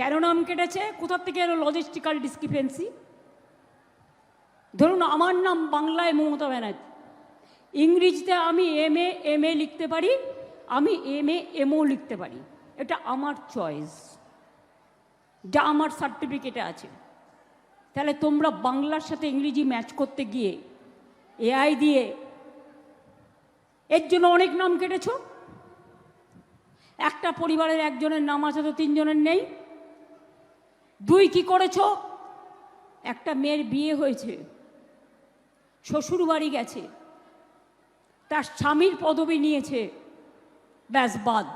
কেন নাম কেটেছে? কোথার থেকে এলো লজিস্টিক্যাল ডিসক্রিপেন্সি? ধরুন আমার নাম বাংলায় মমতা ব্যানার্জি, ইংরেজিতে আমি এম এ লিখতে পারি, আমি এমও লিখতে পারি, এটা আমার চয়েস, যা আমার সার্টিফিকেটে আছে। তাহলে তোমরা বাংলার সাথে ইংরেজি ম্যাচ করতে গিয়ে এআই দিয়ে এর জন্য অনেক নাম কেটেছ। একটা পরিবারের একজনের নাম আছে তো তিনজনের নেই। দুই, কি করেছ? একটা মেয়ের বিয়ে হয়েছে, শ্বশুর বাড়ি গেছে, তার স্বামীর পদবি নিয়েছে, ব্যাস বাদ,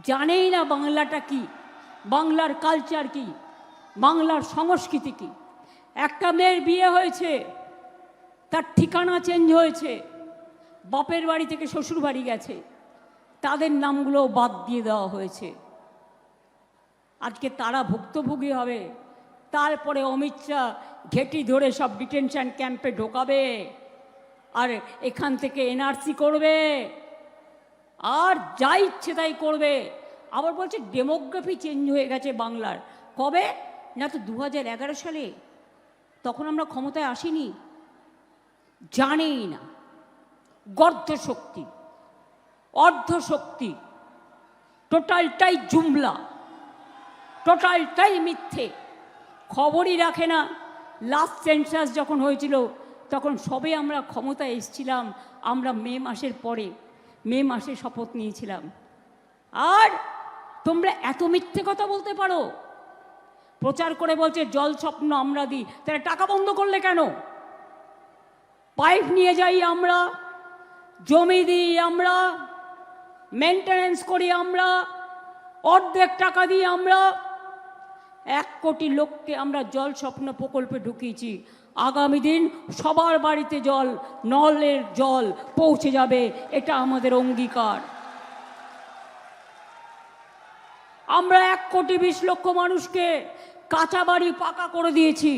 জানেই না বাংলাটা কি, বাংলার কালচার কি, বাংলার সংস্কৃতি কি। একটা মেয়ের বিয়ে হয়েছে, তার ঠিকানা চেঞ্জ হয়েছে, বাপের বাড়ি থেকে শ্বশুর বাড়ি গেছে, তাদের নামগুলো বাদ দিয়ে দেওয়া হয়েছে। আজকে তারা ভুক্তভোগী হবে। তারপরে অমিত শাহ ঘেঁটি ধরে সব ডিটেনশন ক্যাম্পে ঢোকাবে, আর এখান থেকে এনআরসি করবে, আর যা ইচ্ছে তাই করবে। আবার বলছে ডেমোগ্রাফি চেঞ্জ হয়ে গেছে বাংলার। কবে? না তো 2011 সালে, তখন আমরা ক্ষমতায় আসিনি, জানেই না। গর্ধ শক্তি, অর্ধ শক্তি, টোটালটাই জুমলা, টোটালটাই মিথ্যে, খবরই রাখে না। লাস্ট সেন্সাস যখন হয়েছিল তখন সবে আমরা ক্ষমতায় এসেছিলাম, আমরা মে মাসের পরে, মে মাসে শপথ নিয়েছিলাম। আর তোমরা এত মিথ্যে কথা বলতে পারো? প্রচার করে বলছে জল স্বপ্ন আমরা দিই, তাহলে টাকা বন্ধ করলে কেন? পাইপ নিয়ে যাই আমরা, জমি দিই আমরা, মেনটেনেন্স করি আমরা, অর্ধেক টাকা দিই আমরা। 1 কোটি লোককে আমরা জল স্বপ্ন প্রকল্পে ঢুকিয়েছি। আগামী দিন সবার বাড়িতে জল, নলের জল পৌঁছে যাবে, এটা আমাদের অঙ্গীকার। আমরা 1,20,00,000 মানুষকে কাঁচা বাড়ি পাকা করে দিয়েছি।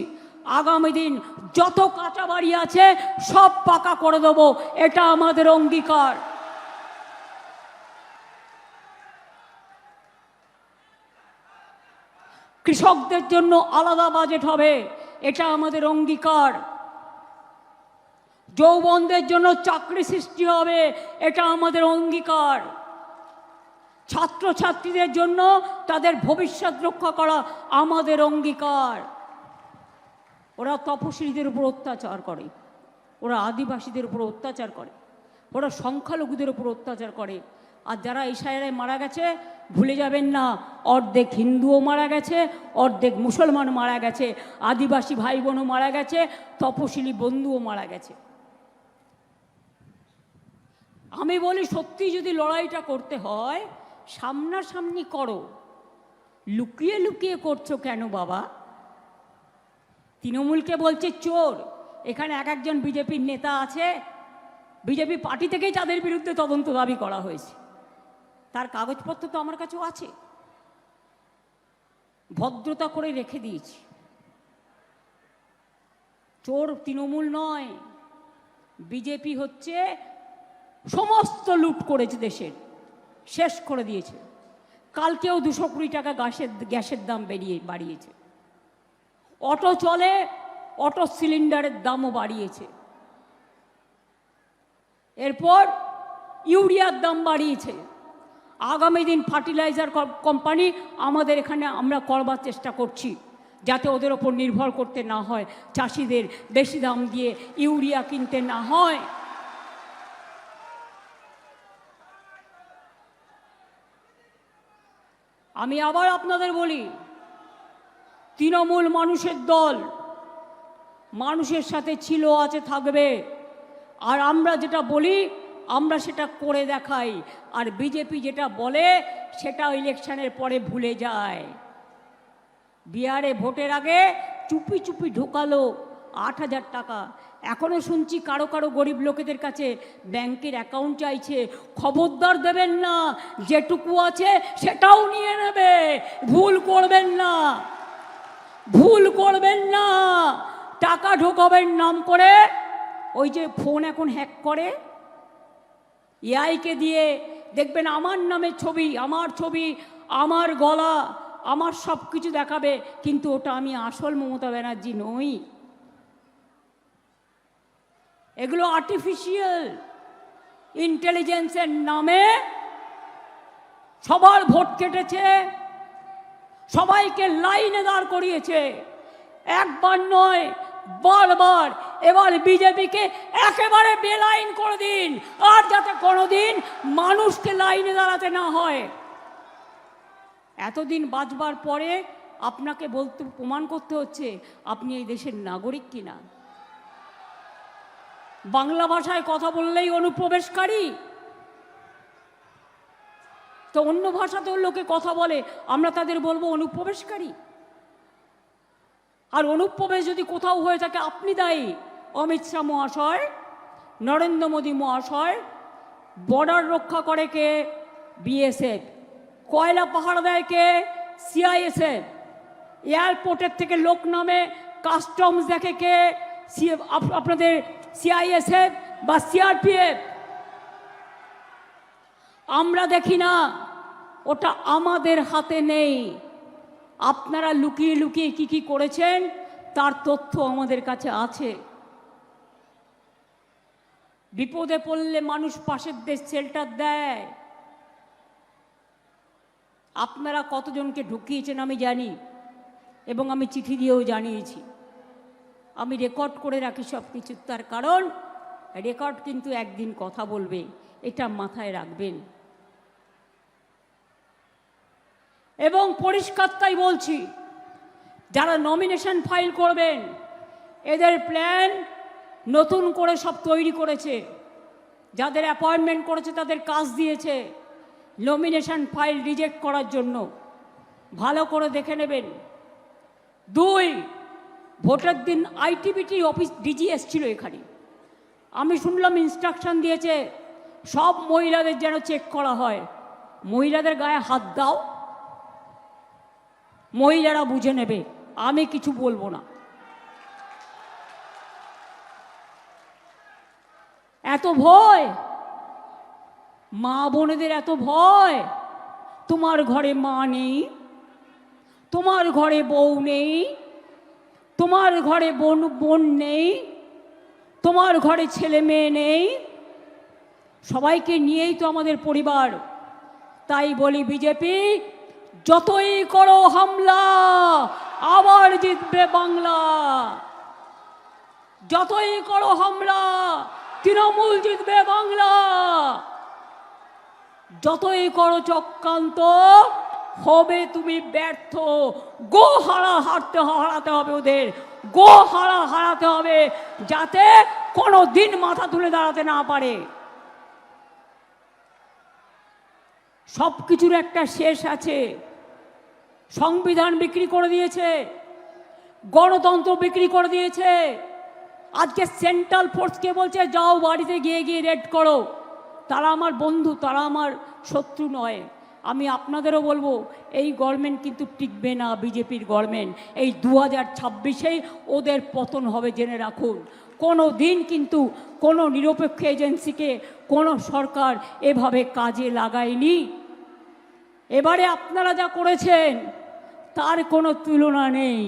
আগামী দিন যত কাঁচা বাড়ি আছে সব পাকা করে দেবো, এটা আমাদের অঙ্গীকার। কৃষকদের জন্য আলাদা বাজেট হবে, এটা আমাদের অঙ্গীকার। যৌবনদের জন্য চাকরি সৃষ্টি হবে, এটা আমাদের অঙ্গীকার। ছাত্রছাত্রীদের জন্য তাদের ভবিষ্যৎ রক্ষা করা আমাদের অঙ্গীকার। ওরা তপশিলীদের উপর অত্যাচার করে, ওরা আদিবাসীদের উপর অত্যাচার করে, ওরা সংখ্যালঘুদের উপর অত্যাচার করে। আর যারা ইসরায়েলে মারা গেছে, ভুলে যাবেন না, অর্ধেক হিন্দুও মারা গেছে, অর্ধেক মুসলমান মারা গেছে, আদিবাসী ভাই বোনও মারা গেছে, তপশিলি বন্ধুও মারা গেছে। আমি বলি সত্যি যদি লড়াইটা করতে হয় সামনাসামনি করো, লুকিয়ে লুকিয়ে করছো কেন বাবা? তৃণমূলকে বলছে চোর। এখানে একজন বিজেপির নেতা আছে, বিজেপি পার্টি থেকেই তাদের বিরুদ্ধে তদন্ত দাবি করা হয়েছে, তার কাগজপত্র তো আমার কাছেও আছে, ভদ্রতা করে রেখে দিয়েছি। চোর তৃণমূল নয়, বিজেপি হচ্ছে সমস্ত লুট করেছে, দেশের শেষ করে দিয়েছে। কালকেও 220 টাকা গ্যাসের দাম বাড়িয়েছে। অটো চলে, অটো সিলিন্ডারের দামও বাড়িয়েছে। এরপর ইউরিয়ার দাম বাড়িয়েছে। আগামী দিন ফার্টিলাইজার কোম্পানি আমাদের এখানে আমরা করবার চেষ্টা করছি, যাতে ওদের ওপর নির্ভর করতে না হয়, চাষিদের বেশি দাম দিয়ে ইউরিয়া কিনতে না হয়। আমি আবার আপনাদের বলি, তৃণমূল মানুষের দল, মানুষের সাথে ছিল, আছে, থাকবে। আর আমরা যেটা বলি আমরা সেটা করে দেখাই, আর বিজেপি যেটা বলে সেটা ইলেকশনের পরে ভুলে যায়। বিহারে ভোটের আগে চুপি চুপি ঢোকালো 8,000 টাকা। এখনও শুনছি কারো কারো গরিব লোকেদের কাছে ব্যাংকের অ্যাকাউন্ট চাইছে। খবরদার দেবেন না, যেটুকু আছে সেটাও নিয়ে নেবে। ভুল করবেন না, ভুল করবেন না। টাকা ঢোকাবেন নাম করে, ওই যে ফোন এখন হ্যাক করে এআইকে দিয়ে, দেখবেন আমার নামে ছবি, আমার ছবি, আমার গলা, আমার সব কিছু দেখাবে, কিন্তু ওটা আমি আসল মমতা ব্যানার্জি নই। এগুলো আর্টিফিশিয়াল ইন্টেলিজেন্সের নামে সবার ভোট কেটেছে, সবাইকে লাইনে দাঁড় করিয়েছে, একবার নয় বারবার। এবার বিজেপিকে একেবারে বেলাইন করে দিন, আর যাতে কোনোদিন মানুষকে লাইনে দাঁড়াতে না হয়। এতদিন বাঁচবার পরে আপনাকে বলতে প্রমাণ করতে হচ্ছে আপনি এই দেশের নাগরিক কিনা। বাংলা ভাষায় কথা বললেই অনুপ্রবেশকারী, তো অন্য ভাষাতেও লোকে কথা বলে, আমরা তাদের বলবো অনুপ্রবেশকারী? আর অনুপ্রবেশ যদি কোথাও হয়ে থাকে আপনি দায়ী। অমিত শাহ মহাশয়, নরেন্দ্র মোদী মহাশয়, বর্ডার রক্ষা করে কে? বিএসএফ। কয়লা পাহাড় দেয় কে? সিআইএসএফ। এয়ারপোর্টের থেকে লোক নামে, কাস্টমস দেখে কে? আপনাদের সিআইএসএফ বা সিআরপিএফ। আমরা দেখি না, ওটা আমাদের হাতে নেই। আপনারা লুকিয়ে লুকিয়ে কি কি করেছেন তার তথ্য আমাদের কাছে আছে। বিপদে পড়লে মানুষ পাশের দেশ শেল্টার দেয়। আপনারা কতজনকে ঢুকিয়েছেন আমি জানি, এবং আমি চিঠি দিয়েও জানিয়েছি। আমি রেকর্ড করে রাখি সব কিছু, তার কারণ রেকর্ড কিন্তু একদিন কথা বলবে, এটা মাথায় রাখবেন। এবং পরিষ্কার তাই বলছি, যারা নমিনেশন ফাইল করবেন এদের প্ল্যান নতুন করে সব তৈরি করেছে। যাদের অ্যাপয়েন্টমেন্ট করেছে তাদের কাজ দিয়েছে নমিনেশন ফাইল রিজেক্ট করার জন্য। ভালো করে দেখে নেবেন। 2, ভোটের দিন আইটিবিটি অফিস ডিজি এসছিল এখানে। আমি শুনলাম ইনস্ট্রাকশন দিয়েছে সব মহিলাদের যেন চেক করা হয়। মহিলাদের গায়ে হাত দাও, মহিলারা বুঝে নেবে, আমি কিছু বলবো না। এত ভয়, মা বোনেদের এত ভয়। তোমার ঘরে মা নেই, তোমার ঘরে বউ নেই, তোমার ঘরে বোন নেই, তোমার ঘরে ছেলে মেয়ে নেই, সবাইকে নিয়েই তো আমাদের পরিবার। তাই বলি বিজেপি, যতই করো হামলা আবার জিতবে বাংলা। যতই করো হামলা তৃণমূল জিতবে বাংলা। যতই করো চক্রান্ত হবে তুমি ব্যর্থ। গো হারাতে হবে ওদের, গো হারাতে হবে, যাতে কোনো দিন মাথা তুলে দাঁড়াতে না পারে। সব কিছুর একটা শেষ আছে। সংবিধান বিক্রি করে দিয়েছে, গণতন্ত্র বিক্রি করে দিয়েছে। আজকে সেন্ট্রাল ফোর্সকে বলছে যাও বাড়িতে গিয়ে গিয়ে রেড করো। তারা আমার বন্ধু, তারা আমার শত্রু নয়। আমি আপনাদেরও বলবো এই গভর্নমেন্ট কিন্তু টিকবে না, বিজেপির গভর্নমেন্ট। এই 2026-এই ওদের পতন হবে, জেনে রাখুন। কোনো দিন কিন্তু কোনো নিরপেক্ষ এজেন্সিকে কোনো সরকার এভাবে কাজে লাগায়নি। এবারে আপনারা যা করেছেন তার কোনো তুলনা নেই।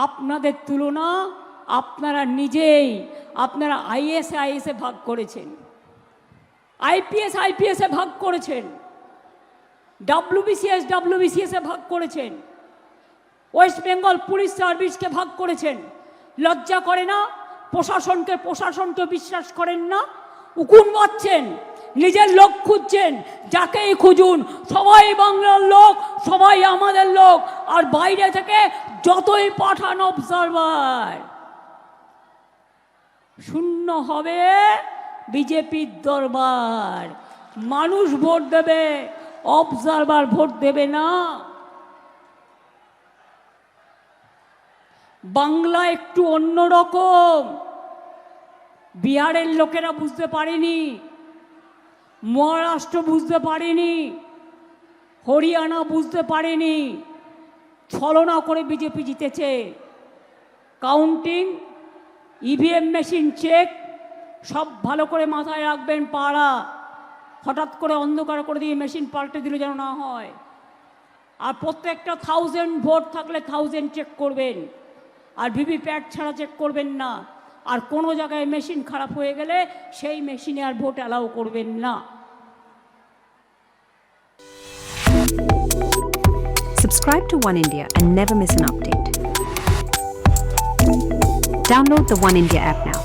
আপনাদের তুলনা আপনারা নিজেই। আপনারা আইএসএ ভাগ করেছেন, আইপিএসে ভাগ করেছেন, ডব্লিউবিসিএসে ভাগ করেছেন, ওয়েস্ট বেঙ্গল পুলিশ সার্ভিসকে ভাগ করেছেন। লজ্জা করে না? প্রশাসনকে বিশ্বাস করেন না? উকুন মারছেন, নিজের লোক খুঁজছেন। যাকেই খুঁজুন সবাই বাংলার লোক, সবাই আমাদের লোক। আর বাইরে থেকে যতই পাঠান অবজারভার, শূন্য হবে বিজেপির দরবার। মানুষ ভোট দেবে, অবজারভার ভোট দেবে না। বাংলা একটু অন্যরকম। বিহারের লোকেরা বুঝতে পারেনি, মহারাষ্ট্র বুঝতে পারেনি, হরিয়ানা বুঝতে পারেনি। ছলনা করে বিজেপি জিতেছে। কাউন্টিং, ইভিএম মেশিন চেক সব ভালো করে মাথায় রাখবেন। পাড়া হঠাৎ করে অন্ধকার করে দিয়ে মেশিন পাল্টে দিলে যেন না হয়। আর প্রত্যেকটা 1000 ভোট থাকলে 1000 চেক করবেন, আর ভিভিপ্যাট ছাড়া চেক করবেন না। আর কোনো জায়গায় মেশিন খারাপ হয়ে গেলে সেই মেশিনে আর ভোট অ্যালাউ করবেন না। Subscribe to One India and never miss an update. Download the One India app now.